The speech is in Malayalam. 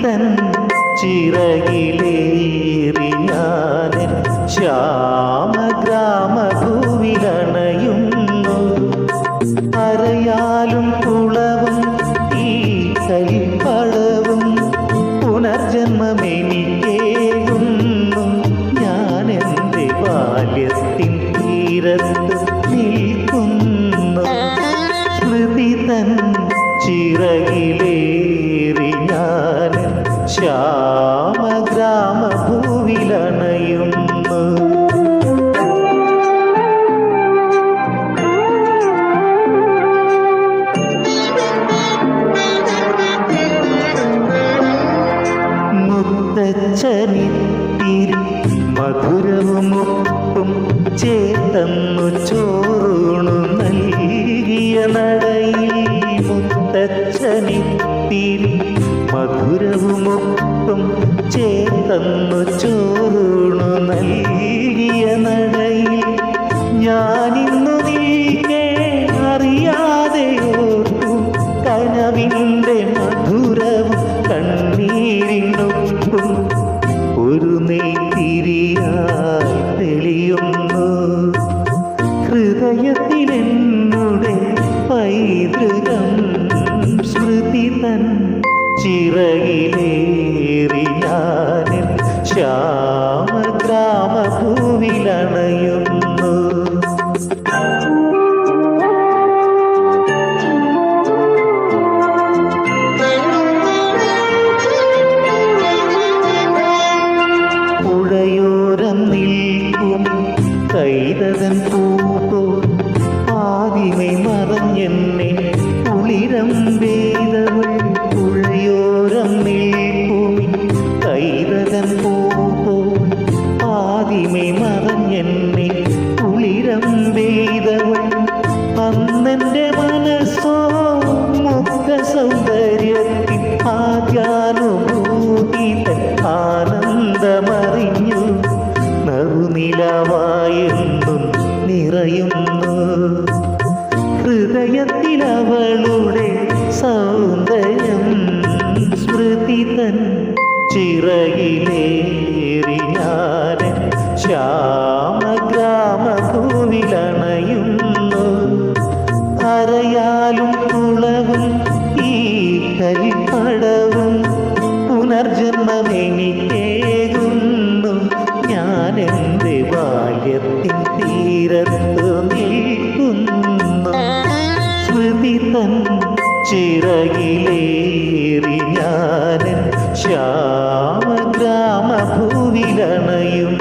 തൻ ചിറകിലേറി ഞാനൻ ശ്യാമഗ്രാമഭൂവിലണയുന്നു. അരയാലും കുളവും ഈ കലിപ്പടവും പുനർജന്മമെനിക്കേകുന്നു. ഞാൻ എൻ്റെ ബാല്യത്തിൻ തീരത്ത് നിൽക്കുന്നു. സ്മൃതി തൻ ചിറകിലേറി ഞാൻ ശ്യാമഗ്രാമഭൂവിലണയുന്നു. മുത്തച്ഛനിത്തിരി മധുരവും ഉപ്പും ചേർത്തന്നു ചോറൂണു നൽകിയ നടയിൽ. മുത്തച്ഛനിത്തിരി മധുരവും ഉപ്പും ചേർത്തന്നു ചോറൂണു നൽകിയ നടയിൽ ഞാനിന്നു നിൽക്കേ അറിയാതെ ഓർക്കും കനവിൻ്റെ മധുരവും കണ്ണീരിനൊപ്പും ഒരു നെയ്ത്തിരിയായി തെളിയുന്നു. ഹൃദയത്തിലെന്നുടെ പൈതൃകം സ്മൃതി തൻ ചിറകിലേറി ഞാനിൻ ശ്യാമഗ്രാമഭൂവിലണയുന്നു. പുഴയോരം നിൽക്കും കൈതതൻ പൂപ്പോ ആദിമേ മറഞ്ഞെന്നെ കുളിരം വേദവൾ. പുഴയോരം നിൽക്കും കൈതതൻ പൂപ്പോ ആദിമേ മറഞ്ഞെന്നെ കുളിരം വേദവൾ. അന്നെൻ്റെ മനസ്സോ മുഖ സൗന്ദര്യത്തിൽ ആദ്യാനുഭൂതി ആനന്ദമറിഞ്ഞു. നറുനിലവായെന്നും നിറയുന്നു ഹൃദയത്തിലവളുടെ സൗന്ദര്യം. സ്മൃതി തൻ ചിറകിലേറി ഞാനൻ ശ്യാമഗ്രാമഭൂവിലണയുന്നു. അരയാലും കുളവും ഈ കലിപ്പടവും പുനർജന്മമെനിക്കേകുന്നു. ഞാൻ എൻ്റെ ബാല്യത്തിൻ തീരത്ത് നിൽക്കുന്നു. സ്മൃതി തൻ ചിറകിലേറി ഞാനൻ ശ്യാമഗ്രാമഭൂവിലണയും.